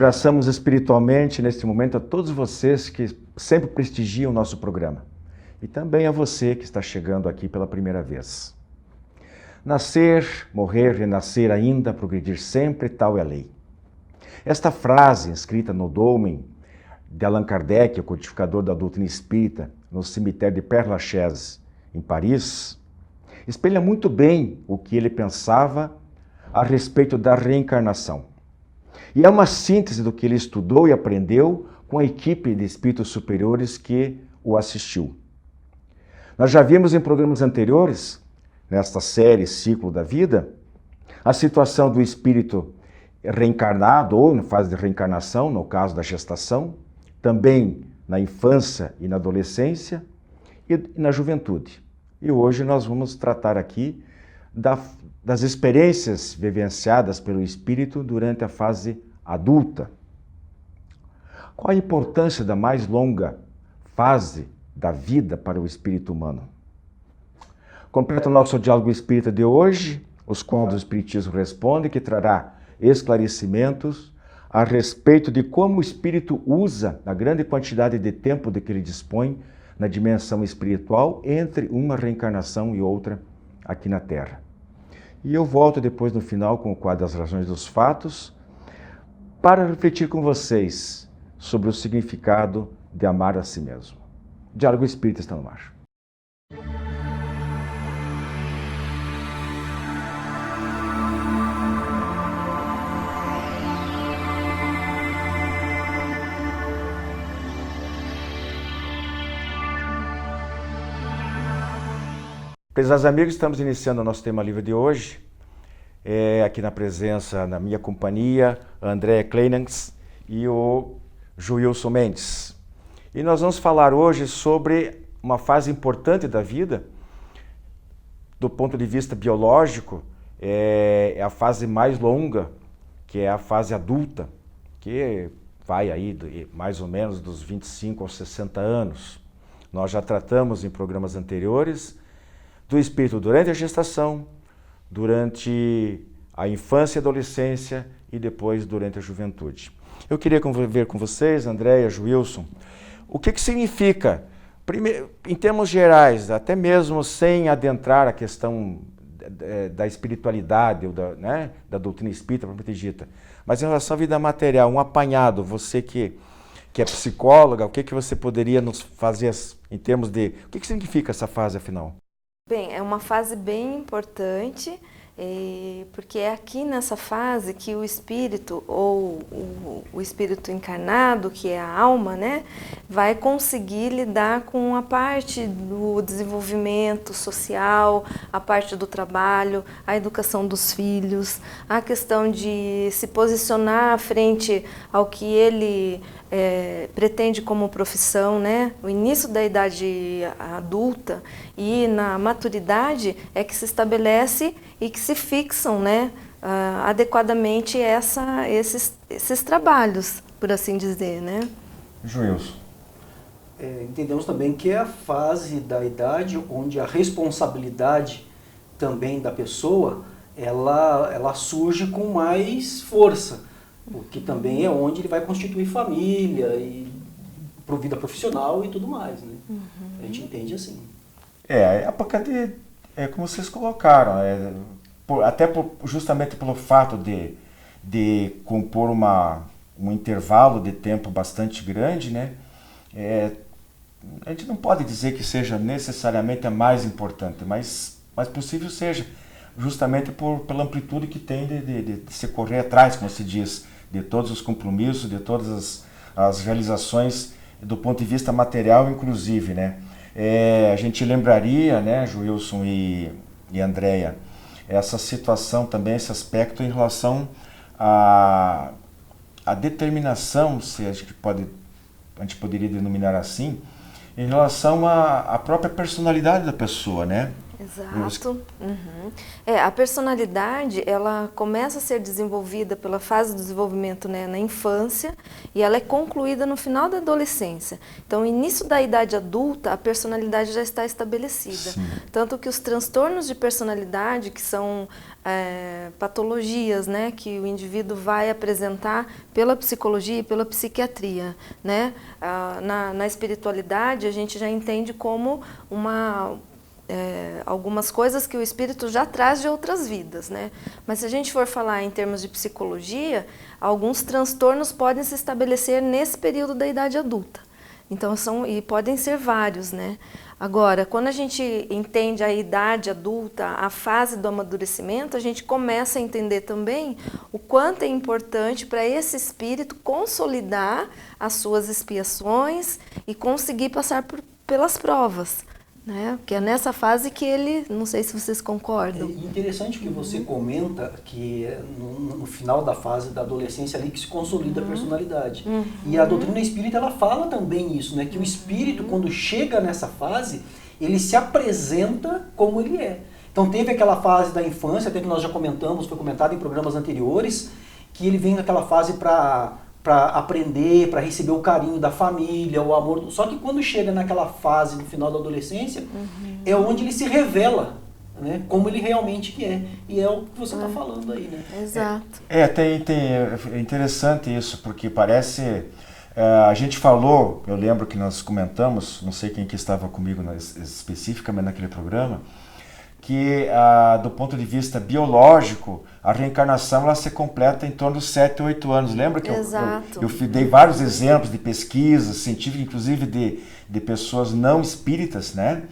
Abraçamos espiritualmente neste momento a todos vocês que sempre prestigiam o nosso programa. E também a você que está chegando aqui pela primeira vez. Nascer, morrer, renascer ainda, progredir sempre, tal é a lei. Esta frase, escrita no Dolmen de Allan Kardec, o codificador da doutrina espírita, no cemitério de Père Lachaise, em Paris, espelha muito bem o que ele pensava a respeito da reencarnação. E é uma síntese do que ele estudou e aprendeu com a equipe de espíritos superiores que o assistiu. Nós já vimos em programas anteriores, nesta série Ciclo da Vida, a situação do espírito reencarnado ou na fase de reencarnação, no caso da gestação, também na infância e na adolescência e na juventude. E hoje nós vamos tratar aqui das experiências vivenciadas pelo espírito durante a fase adulta. Qual a importância da mais longa fase da vida para o espírito humano? Completa o nosso diálogo espírita de hoje, os quais o Espiritismo responde, que trará esclarecimentos a respeito de como o espírito usa a grande quantidade de tempo de que ele dispõe na dimensão espiritual entre uma reencarnação e outra aqui na Terra. E eu volto depois no final com o quadro das razões dos fatos para refletir com vocês sobre o significado de amar a si mesmo. O Diálogo Espírita está no ar. Prezados amigos, estamos iniciando o nosso tema livre de hoje, aqui na presença, na minha companhia, André Kleinans e o Joilson Mendes. E nós vamos falar hoje sobre uma fase importante da vida, do ponto de vista biológico, é a fase mais longa, que é a fase adulta, que vai aí mais ou menos dos 25 aos 60 anos. Nós já tratamos em programas anteriores do espírito durante a gestação, durante a infância e adolescência e depois durante a juventude. Eu queria ver com vocês, Andréia, Joilson, o que significa, primeiro, em termos gerais, até mesmo sem adentrar a questão da espiritualidade, ou da doutrina espírita propriamente dita, mas em relação à vida material, um apanhado, você que é psicóloga, o que você poderia nos fazer em termos de... O que significa essa fase, afinal? Bem, é uma fase bem importante, porque é aqui nessa fase que o espírito, ou o espírito encarnado, que é a alma, né, vai conseguir lidar com a parte do desenvolvimento social, a parte do trabalho, a educação dos filhos, a questão de se posicionar frente ao que ele pretende como profissão, né? O início da idade adulta e na maturidade é que se estabelece e que se fixam, né, adequadamente esses trabalhos, por assim dizer, né? Joilson. Entendemos também que é a fase da idade onde a responsabilidade também da pessoa ela surge com mais força, porque também é onde ele vai constituir família e vida profissional e tudo mais, né? Uhum. A gente entende assim. A época como vocês colocaram, justamente pelo fato de compor um intervalo de tempo bastante grande, né? A gente não pode dizer que seja necessariamente a mais importante, mas possível seja, justamente pela amplitude que tem de se correr atrás, como se diz, de todos os compromissos, de todas as realizações do ponto de vista material, inclusive, né? A gente lembraria, né, Joilson e Andréia, essa situação também, esse aspecto em relação à determinação, se a gente poderia denominar assim, em relação à própria personalidade da pessoa, né? Exato. A personalidade, ela começa a ser desenvolvida pela fase do desenvolvimento, né, na infância, e ela é concluída no final da adolescência. Então, no início da idade adulta, a personalidade já está estabelecida. Sim. Tanto que os transtornos de personalidade, que são patologias, né, que o indivíduo vai apresentar pela psicologia e pela psiquiatria, né? Na espiritualidade, a gente já entende como algumas coisas que o espírito já traz de outras vidas, né? Mas se a gente for falar em termos de psicologia, alguns transtornos podem se estabelecer nesse período da idade adulta. Então, e podem ser vários, né? Agora, quando a gente entende a idade adulta, a fase do amadurecimento, a gente começa a entender também o quanto é importante para esse espírito consolidar as suas expiações e conseguir passar pelas provas. Né? Porque é nessa fase que ele, não sei se vocês concordam. É interessante que você comenta que no final da fase da adolescência ali que se consolida a personalidade. E a doutrina espírita, ela fala também isso, né? Que o espírito, quando chega nessa fase, ele se apresenta como ele é. Então teve aquela fase da infância, até que nós já comentamos, foi comentado em programas anteriores, que ele vem naquela fase para aprender, para receber o carinho da família, o amor. Só que quando chega naquela fase no final da adolescência, é onde ele se revela, né, como ele realmente é. E é o que você está falando aí, né? Exato. É interessante isso, porque parece... a gente falou, eu lembro que nós comentamos, não sei quem que estava comigo especificamente naquele programa, que do ponto de vista biológico, a reencarnação ela se completa em torno dos 7 ou 8 anos. Lembra que eu dei vários exemplos de pesquisas científicas, inclusive de pessoas não espíritas, né?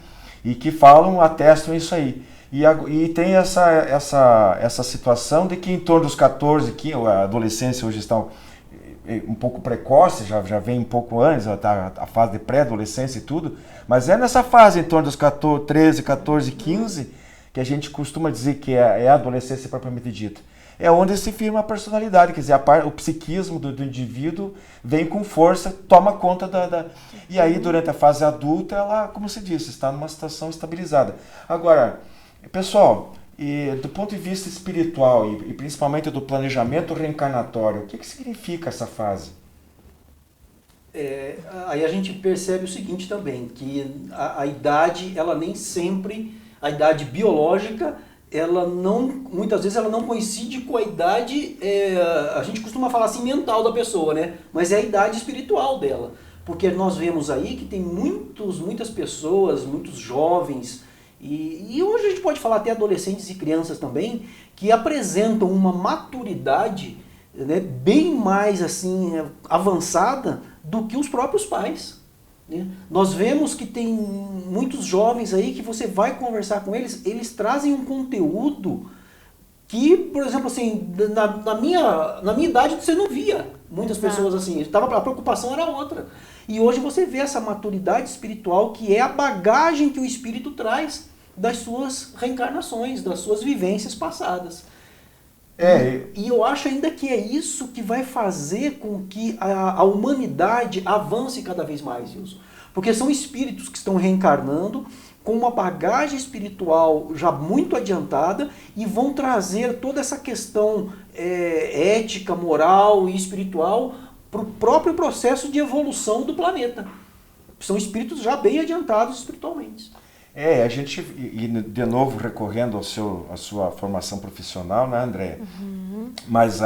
E que atestam isso aí. E tem essa situação de que em torno dos 14, 15, a adolescência hoje está um pouco precoce, já vem um pouco antes, a fase de pré-adolescência e tudo, mas é nessa fase, em torno dos 13, 14, 15, que a gente costuma dizer que é a adolescência propriamente dita. É onde se firma a personalidade, quer dizer, o psiquismo do indivíduo vem com força, toma conta E aí, durante a fase adulta, ela, como se disse, está numa situação estabilizada. Agora, pessoal, do ponto de vista espiritual e principalmente do planejamento reencarnatório, o que significa essa fase? Aí a gente percebe o seguinte também, que a idade, ela nem sempre, a idade biológica, muitas vezes ela não coincide com a idade, a gente costuma falar assim, mental da pessoa, né? Mas é a idade espiritual dela. Porque nós vemos aí que tem muitas pessoas, muitos jovens, e hoje a gente pode falar até adolescentes e crianças também, que apresentam uma maturidade, né, bem mais assim avançada do que os próprios pais. Né? Nós vemos que tem muitos jovens aí que você vai conversar com eles, eles trazem um conteúdo que, por exemplo, assim, na minha idade você não via muitas pessoas assim, a preocupação era outra. E hoje você vê essa maturidade espiritual que é a bagagem que o espírito traz das suas reencarnações, das suas vivências passadas. E eu acho ainda que é isso que vai fazer com que a humanidade avance cada vez mais, Wilson. Porque são espíritos que estão reencarnando com uma bagagem espiritual já muito adiantada e vão trazer toda essa questão ética, moral e espiritual para o próprio processo de evolução do planeta. São espíritos já bem adiantados espiritualmente. A gente, e de novo recorrendo à sua formação profissional, né, Andréia? Mas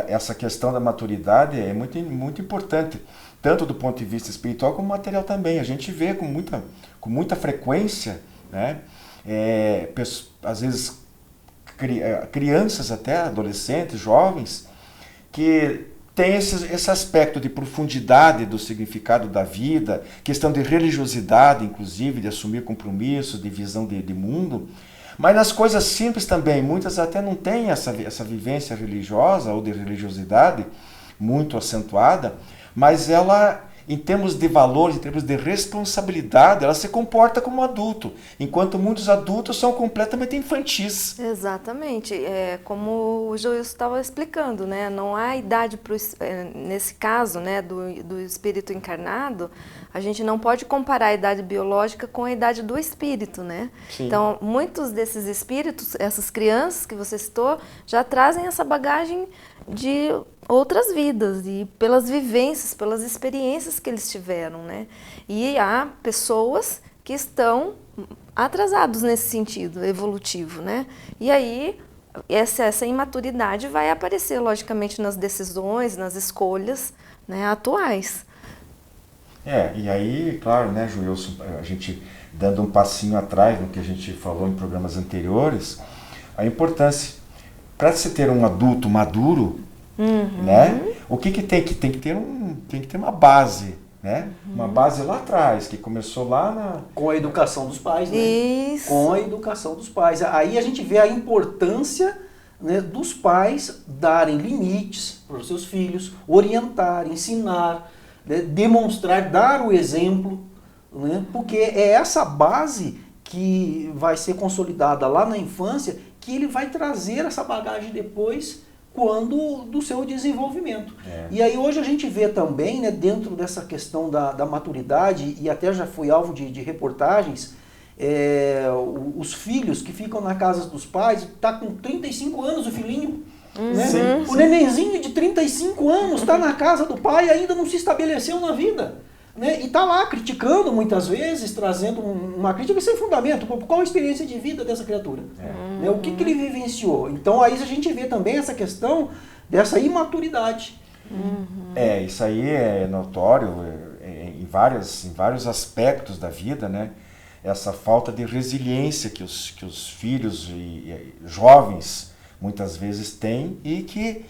essa questão da maturidade é muito, muito importante, tanto do ponto de vista espiritual como material também. A gente vê com muita frequência, né, às vezes crianças até, adolescentes, jovens, que tem esse aspecto de profundidade do significado da vida, questão de religiosidade, inclusive, de assumir compromissos, de visão de mundo. Mas nas coisas simples também, muitas até não têm essa vivência religiosa ou de religiosidade muito acentuada, mas em termos de valores, em termos de responsabilidade, ela se comporta como adulto, enquanto muitos adultos são completamente infantis. Exatamente, como o Joilson estava explicando, né? Não há idade nesse caso, né, do espírito encarnado, a gente não pode comparar a idade biológica com a idade do espírito, né? Sim. Então, muitos desses espíritos, essas crianças que você citou, já trazem essa bagagem de outras vidas e pelas vivências, pelas experiências que eles tiveram, né? E há pessoas que estão atrasados nesse sentido evolutivo, né? E aí essa imaturidade vai aparecer, logicamente, nas decisões, nas escolhas, né, atuais. E aí, claro, né, Joilson, a gente dando um passinho atrás no que a gente falou em programas anteriores, a importância, para se ter um adulto maduro, né, o que tem que ter uma base, né, uma base lá atrás, que começou lá com a educação dos pais, né? Isso. Com a educação dos pais. Aí a gente vê a importância, né, dos pais darem limites para os seus filhos, orientar, ensinar, né, demonstrar, dar o exemplo, né, porque é essa base que vai ser consolidada lá na infância, que ele vai trazer essa bagagem depois, quando do seu desenvolvimento. E aí hoje a gente vê também, né, dentro dessa questão da maturidade, e até já foi alvo de reportagens, os filhos que ficam na casa dos pais, tá com 35 anos o filhinho, né? O nenenzinho de 35 anos está na casa do pai e ainda não se estabeleceu na vida, né? E está lá criticando muitas vezes, trazendo uma crítica sem fundamento. Qual a experiência de vida dessa criatura? Né? O que ele vivenciou? Então aí a gente vê também essa questão dessa imaturidade. Isso aí é notório em vários aspectos da vida, né? Essa falta de resiliência que os filhos e jovens muitas vezes têm e que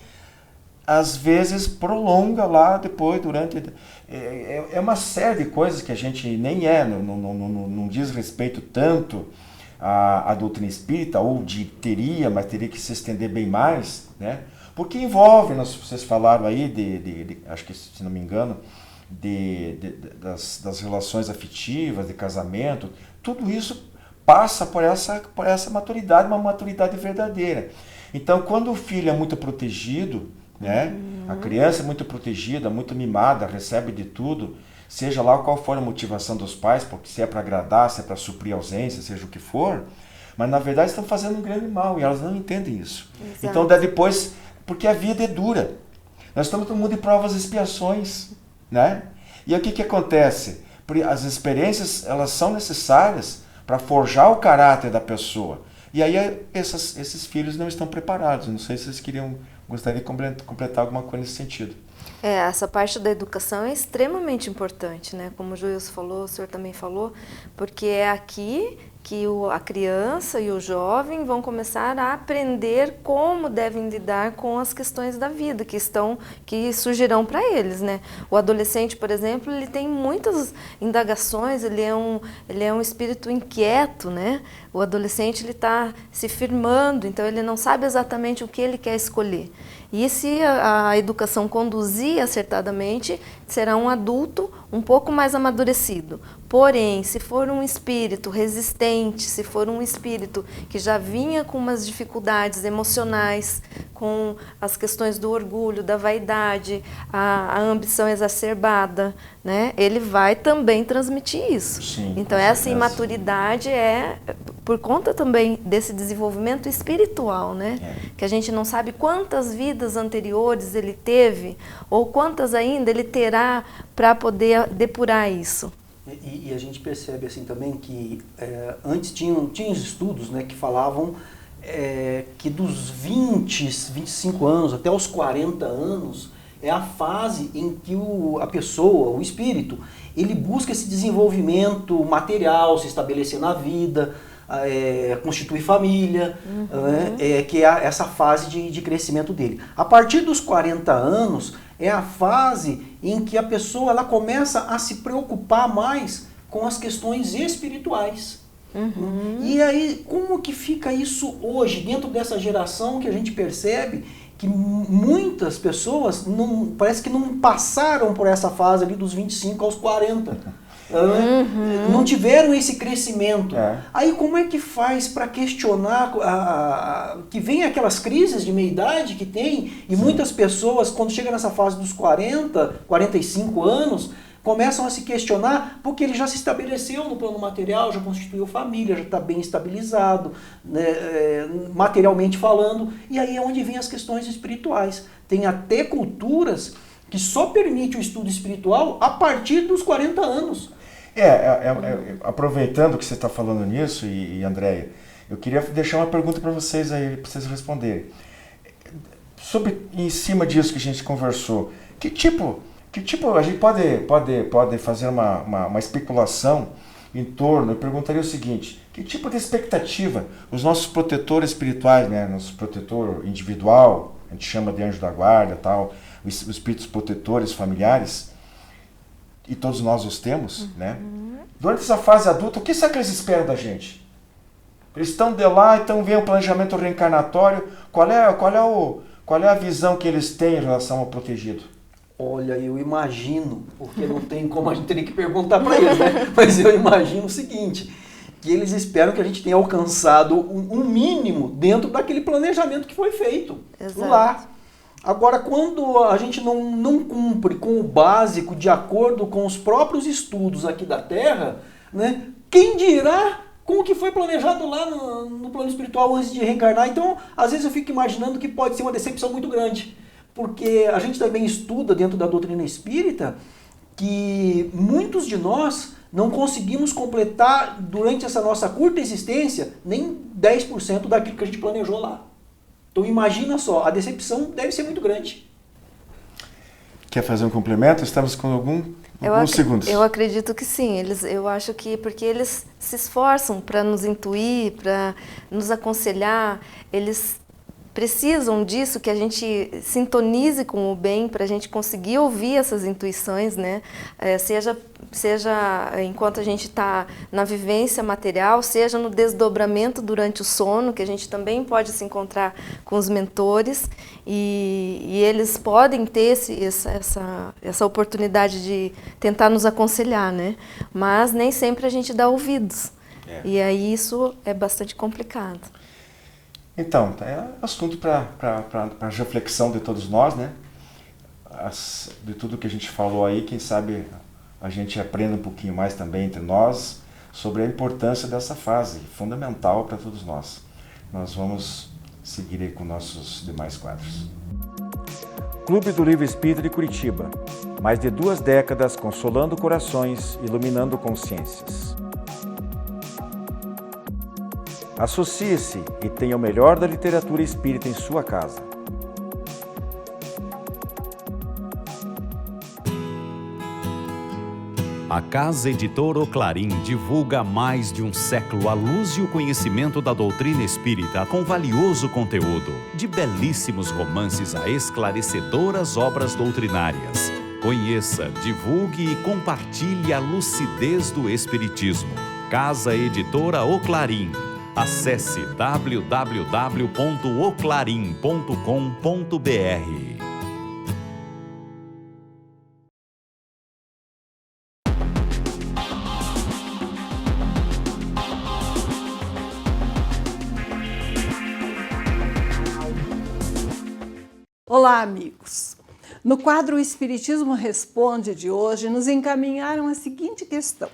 às vezes prolonga lá depois, durante... É uma série de coisas que a gente nem não diz respeito tanto à doutrina espírita, ou mas teria que se estender bem mais, né? Porque envolve, vocês falaram aí acho que, se não me engano, das relações afetivas, de casamento, tudo isso passa por essa maturidade, uma maturidade verdadeira. Então, quando o filho é muito protegido, né, a criança é muito protegida, muito mimada, recebe de tudo, seja lá qual for a motivação dos pais, porque se é para agradar, se é para suprir ausência, seja o que for, mas na verdade estão fazendo um grande mal e elas não entendem isso. Exato. Então, depois, porque a vida é dura. Nós estamos no mundo de provas e expiações, né? E aí o que acontece? As experiências, elas são necessárias para forjar o caráter da pessoa. E aí esses filhos não estão preparados. Não sei se vocês gostariam de completar alguma coisa nesse sentido. Essa parte da educação é extremamente importante, né? Como o Joilson falou, o senhor também falou, porque é aqui que a criança e o jovem vão começar a aprender como devem lidar com as questões da vida que surgirão para eles, né? O adolescente, por exemplo, ele tem muitas indagações, ele é um espírito inquieto, né? O adolescente, ele está se firmando, então ele não sabe exatamente o que ele quer escolher. E se a educação conduzir acertadamente, será um adulto um pouco mais amadurecido. Porém, se for um espírito resistente, se for um espírito que já vinha com umas dificuldades emocionais, com as questões do orgulho, da vaidade, a ambição exacerbada, né? Ele vai também transmitir isso. Sim, então, essa imaturidade é por conta também desse desenvolvimento espiritual, né? Que a gente não sabe quantas vidas anteriores ele teve ou quantas ainda ele terá para poder depurar isso. E a gente percebe assim também que antes tinham estudos, né, que falavam que dos 25 anos até os 40 anos é a fase em que a pessoa, o espírito, ele busca esse desenvolvimento material, se estabelecer na vida, constituir família, que é essa fase de crescimento dele. A partir dos 40 anos é a fase em que a pessoa ela começa a se preocupar mais com as questões espirituais. E aí, como que fica isso hoje, dentro dessa geração que a gente percebe que muitas pessoas parece que não passaram por essa fase ali dos 25 aos 40. Não tiveram esse crescimento. Aí como é que faz para questionar que vem aquelas crises de meia-idade que tem, e muitas pessoas, quando chega nessa fase dos 40, 45 anos, começam a se questionar porque ele já se estabeleceu no plano material, já constituiu família, já está bem estabilizado, né, materialmente falando, e aí é onde vem as questões espirituais. Tem até culturas que só permite o estudo espiritual a partir dos 40 anos. Aproveitando que você está falando nisso, e Andréia, eu queria deixar uma pergunta para vocês aí, para vocês responderem. Em cima disso que a gente conversou, que tipo a gente pode fazer uma especulação em torno, eu perguntaria o seguinte, que tipo de expectativa os nossos protetores espirituais, né, nosso protetor individual, a gente chama de anjo da guarda, tal, os espíritos protetores familiares, e todos nós os temos, né? Durante essa fase adulta, o que será que eles esperam da gente? Eles estão de lá, então vem o planejamento reencarnatório, qual é a visão que eles têm em relação ao protegido? Olha, eu imagino, porque não tem como, a gente teria que perguntar para eles, né? Mas eu imagino o seguinte, que eles esperam que a gente tenha alcançado um mínimo dentro daquele planejamento que foi feito. Exato. Lá. Agora, quando a gente não cumpre com o básico de acordo com os próprios estudos aqui da Terra, né, quem dirá com o que foi planejado lá no plano espiritual antes de reencarnar? Então, às vezes eu fico imaginando que pode ser uma decepção muito grande, porque a gente também estuda dentro da doutrina espírita que muitos de nós não conseguimos completar durante essa nossa curta existência nem 10% daquilo que a gente planejou lá. Então imagina só, a decepção deve ser muito grande. Quer fazer um complemento? Estamos com alguns segundos. Eu acredito que sim. Eu acho que porque eles se esforçam para nos intuir, para nos aconselhar, eles precisam disso, que a gente sintonize com o bem para a gente conseguir ouvir essas intuições, né? Seja enquanto a gente está na vivência material, seja no desdobramento durante o sono, que a gente também pode se encontrar com os mentores, e eles podem ter essa oportunidade de tentar nos aconselhar, né? Mas nem sempre a gente dá ouvidos. E aí isso é bastante complicado. Então, é assunto para reflexão de todos nós, né? De tudo que a gente falou aí, quem sabe a gente aprenda um pouquinho mais também entre nós sobre a importância dessa fase, fundamental para todos nós. Nós vamos seguir aí com nossos demais quadros. Clube do Livro Espírita de Curitiba. Mais de 2 décadas consolando corações, iluminando consciências. Associe-se e tenha o melhor da literatura espírita em sua casa. A Casa Editora O Clarim divulga há mais de um século a luz e o conhecimento da doutrina espírita com valioso conteúdo, de belíssimos romances a esclarecedoras obras doutrinárias. Conheça, divulgue e compartilhe a lucidez do Espiritismo. Casa Editora O Clarim. Acesse www.oclarim.com.br. Olá, amigos! No quadro O Espiritismo Responde de hoje, nos encaminharam a seguinte questão.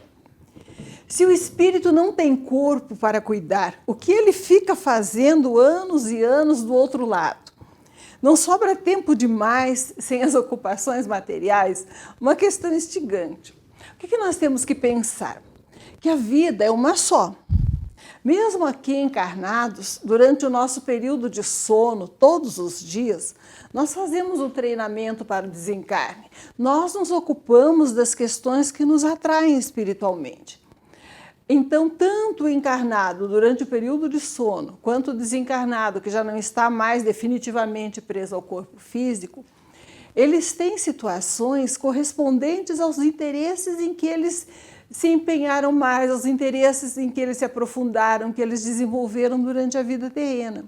Se o espírito não tem corpo para cuidar, o que ele fica fazendo anos e anos do outro lado? Não sobra tempo demais sem as ocupações materiais? Uma questão instigante. O que nós temos que pensar? Que a vida é uma só. Mesmo aqui encarnados, durante o nosso período de sono, todos os dias, nós fazemos um treinamento para o desencarne. Nós nos ocupamos das questões que nos atraem espiritualmente. Então, tanto o encarnado durante o período de sono, quanto o desencarnado, que já não está mais definitivamente preso ao corpo físico, eles têm situações correspondentes aos interesses em que eles se empenharam mais, aos interesses em que eles se aprofundaram, que eles desenvolveram durante a vida terrena.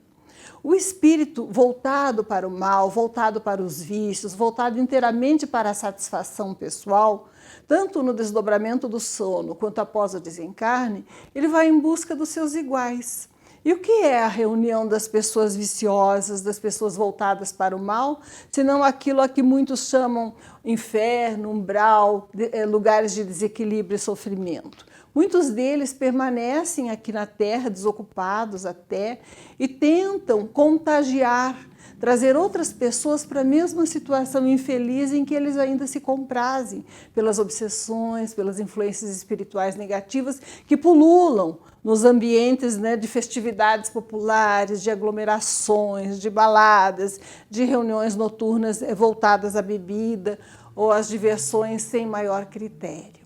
O espírito voltado para o mal, voltado para os vícios, voltado inteiramente para a satisfação pessoal, tanto no desdobramento do sono quanto após o desencarne, ele vai em busca dos seus iguais. E o que é a reunião das pessoas viciosas, das pessoas voltadas para o mal, senão aquilo a que muitos chamam inferno, umbral, lugares de desequilíbrio e sofrimento. Muitos deles permanecem aqui na Terra, desocupados até, e tentam contagiar, trazer outras pessoas para a mesma situação infeliz em que eles ainda se comprazem, pelas obsessões, pelas influências espirituais negativas que pululam nos ambientes, né, de festividades populares, de aglomerações, de baladas, de reuniões noturnas voltadas à bebida ou às diversões sem maior critério.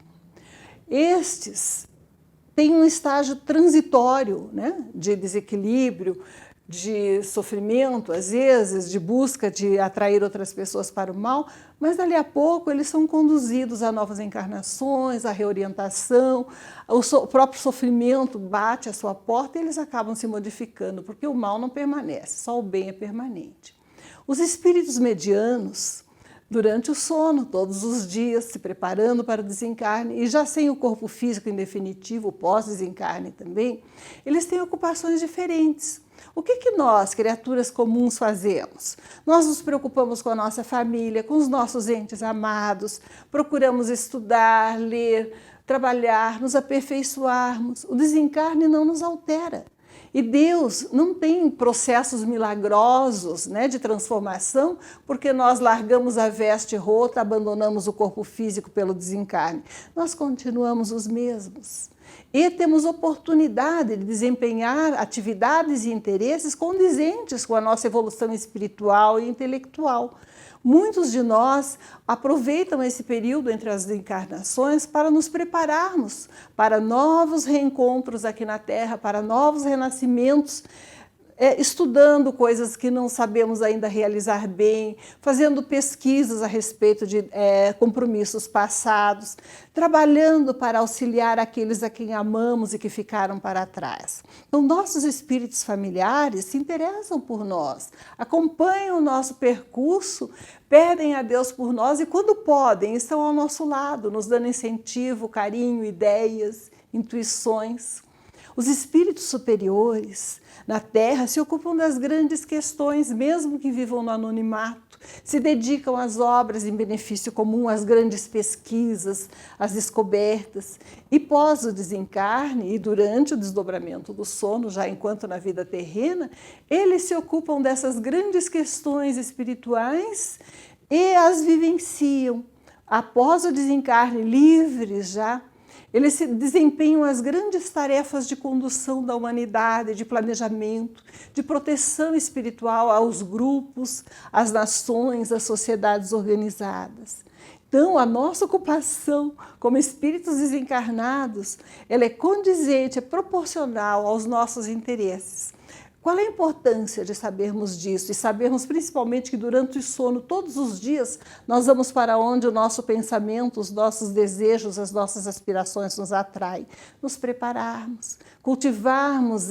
Estes têm um estágio transitório, né, de desequilíbrio, de sofrimento, às vezes, de busca de atrair outras pessoas para o mal, mas dali a pouco eles são conduzidos a novas encarnações, a reorientação, o próprio sofrimento bate à sua porta e eles acabam se modificando, porque o mal não permanece, só o bem é permanente. Os espíritos medianos, durante o sono, todos os dias, se preparando para o desencarne, e já sem o corpo físico em definitivo, o pós-desencarne também, eles têm ocupações diferentes. O que nós, criaturas comuns, fazemos? Nós nos preocupamos com a nossa família, com os nossos entes amados, procuramos estudar, ler, trabalhar, nos aperfeiçoarmos. O desencarne não nos altera. E Deus não tem processos milagrosos, né, de transformação, porque nós largamos a veste rota, abandonamos o corpo físico pelo desencarne. Nós continuamos os mesmos. E temos oportunidade de desempenhar atividades e interesses condizentes com a nossa evolução espiritual e intelectual. Muitos de nós aproveitam esse período entre as encarnações para nos prepararmos para novos reencontros aqui na Terra, para novos renascimentos, estudando coisas que não sabemos ainda realizar bem, fazendo pesquisas a respeito de compromissos passados, trabalhando para auxiliar aqueles a quem amamos e que ficaram para trás. Então, nossos espíritos familiares se interessam por nós, acompanham o nosso percurso, pedem a Deus por nós e, quando podem, estão ao nosso lado, nos dando incentivo, carinho, ideias, intuições. Os espíritos superiores na Terra se ocupam das grandes questões, mesmo que vivam no anonimato, se dedicam às obras em benefício comum, às grandes pesquisas, às descobertas. E pós o desencarne e durante o desdobramento do sono, já enquanto na vida terrena, eles se ocupam dessas grandes questões espirituais e as vivenciam. Após o desencarne, livres já, eles desempenham as grandes tarefas de condução da humanidade, de planejamento, de proteção espiritual aos grupos, às nações, às sociedades organizadas. Então, a nossa ocupação como espíritos desencarnados, ela é condizente, é proporcional aos nossos interesses. Qual é a importância de sabermos disso e sabermos principalmente que durante o sono, todos os dias, nós vamos para onde o nosso pensamento, os nossos desejos, as nossas aspirações nos atraem? Nos prepararmos, cultivarmos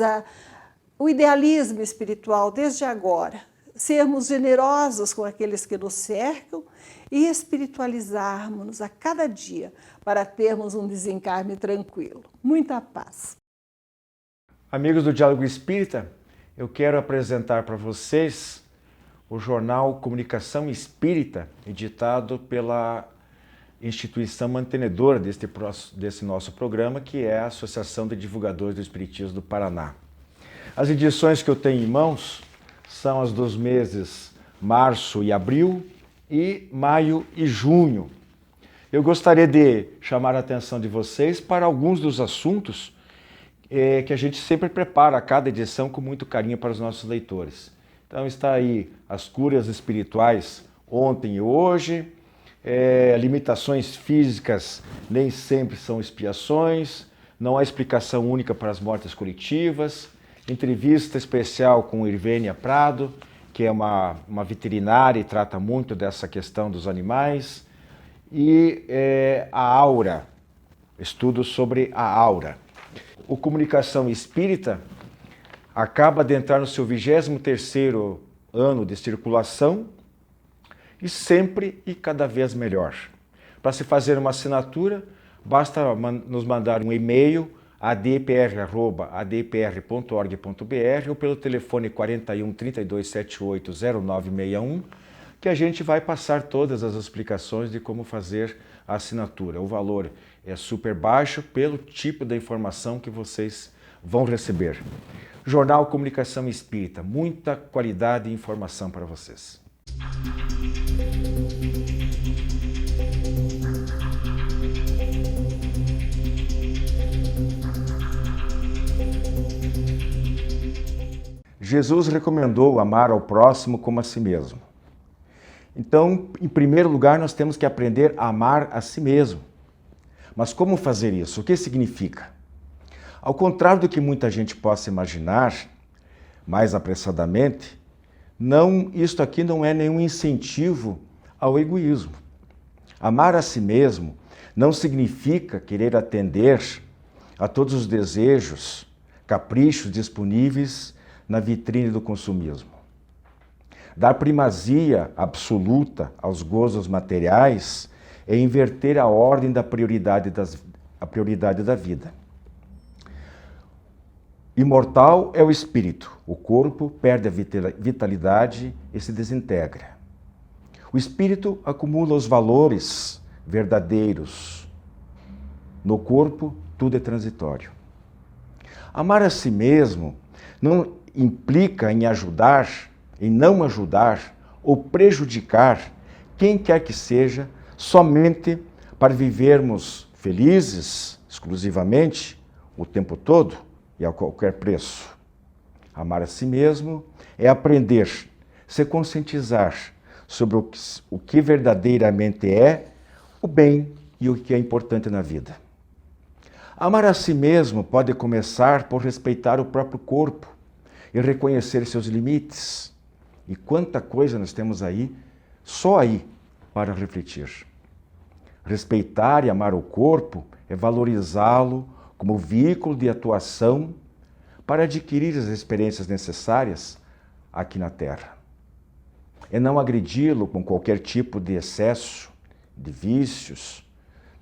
o idealismo espiritual desde agora, sermos generosos com aqueles que nos cercam e espiritualizarmos-nos a cada dia para termos um desencarne tranquilo. Muita paz. Amigos do Diálogo Espírita, eu quero apresentar para vocês o jornal Comunicação Espírita, editado pela instituição mantenedora desse nosso programa, que é a Associação de Divulgadores do Espiritismo do Paraná. As edições que eu tenho em mãos são as dos meses março e abril e maio e junho. Eu gostaria de chamar a atenção de vocês para alguns dos assuntos que a gente sempre prepara a cada edição com muito carinho para os nossos leitores. Então está aí as curas espirituais ontem e hoje, limitações físicas nem sempre são expiações, não há explicação única para as mortes coletivas, entrevista especial com Irvênia Prado, que é uma veterinária e trata muito dessa questão dos animais, e a aura, estudo sobre a aura. O Comunicação Espírita acaba de entrar no seu 23º ano de circulação e sempre e cada vez melhor. Para se fazer uma assinatura, basta nos mandar um e-mail adpr@adpr.org.br ou pelo telefone 41 32 78 0961, que a gente vai passar todas as explicações de como fazer a assinatura. O valor é super baixo pelo tipo da informação que vocês vão receber. Jornal Comunicação Espírita, muita qualidade e informação para vocês. Jesus recomendou amar ao próximo como a si mesmo. Então, em primeiro lugar, nós temos que aprender a amar a si mesmo. Mas como fazer isso? O que significa? Ao contrário do que muita gente possa imaginar, mais apressadamente, isto aqui não é nenhum incentivo ao egoísmo. Amar a si mesmo não significa querer atender a todos os desejos, caprichos disponíveis na vitrine do consumismo. Dar primazia absoluta aos gozos materiais é inverter a ordem da prioridade da vida. Imortal é o espírito, o corpo perde a vitalidade e se desintegra. O espírito acumula os valores verdadeiros. No corpo, tudo é transitório. Amar a si mesmo não implica em não ajudar ou prejudicar quem quer que seja somente para vivermos felizes exclusivamente o tempo todo e a qualquer preço. Amar a si mesmo é aprender, se conscientizar sobre o que verdadeiramente é o bem e o que é importante na vida. Amar a si mesmo pode começar por respeitar o próprio corpo e reconhecer seus limites. E quanta coisa nós temos aí, só aí, para refletir. Respeitar e amar o corpo é valorizá-lo como veículo de atuação para adquirir as experiências necessárias aqui na Terra. É não agredi-lo com qualquer tipo de excesso, de vícios,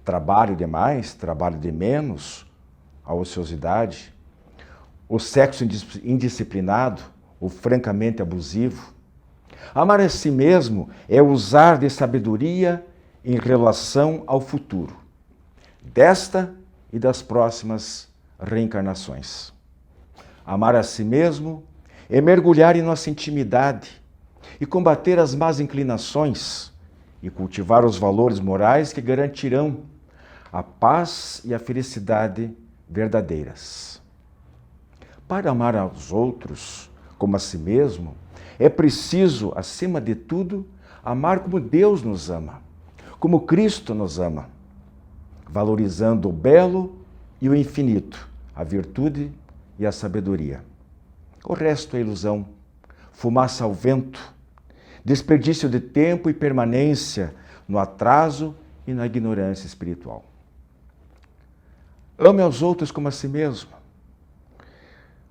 trabalho demais, trabalho de menos, a ociosidade, o sexo indisciplinado, o francamente abusivo. Amar a si mesmo é usar de sabedoria em relação ao futuro, desta e das próximas reencarnações. Amar a si mesmo é mergulhar em nossa intimidade e combater as más inclinações e cultivar os valores morais que garantirão a paz e a felicidade verdadeiras. Para amar aos outros como a si mesmo, é preciso, acima de tudo, amar como Deus nos ama, como Cristo nos ama, valorizando o belo e o infinito, a virtude e a sabedoria. O resto é ilusão, fumaça ao vento, desperdício de tempo e permanência no atraso e na ignorância espiritual. Ame aos outros como a si mesmo.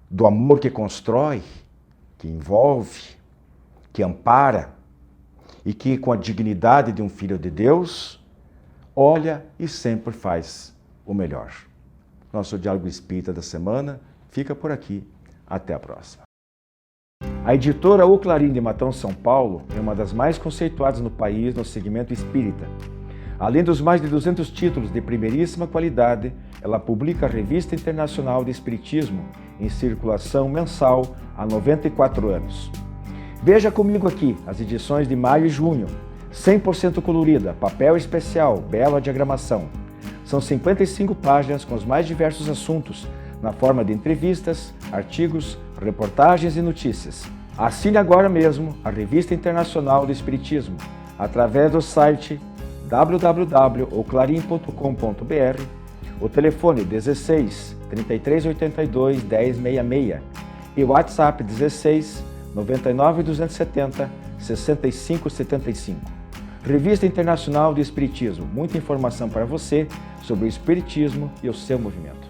Do amor que constrói, que envolve, que ampara e que, com a dignidade de um filho de Deus, olha e sempre faz o melhor. Nosso Diálogo Espírita da semana fica por aqui. Até a próxima. A editora O Clarim de Matão, São Paulo, é uma das mais conceituadas no país no segmento espírita. Além dos mais de 200 títulos de primeiríssima qualidade, ela publica a Revista Internacional de Espiritismo, em circulação mensal há 94 anos. Veja comigo aqui as edições de maio e junho, 100% colorida, papel especial, bela diagramação. São 55 páginas com os mais diversos assuntos, na forma de entrevistas, artigos, reportagens e notícias. Assine agora mesmo a Revista Internacional do Espiritismo, através do site www.oclarim.com.br, o telefone 16 3382 1066 e o WhatsApp 16 99 270 6575. Revista Internacional do Espiritismo, muita informação para você sobre o Espiritismo e o seu movimento.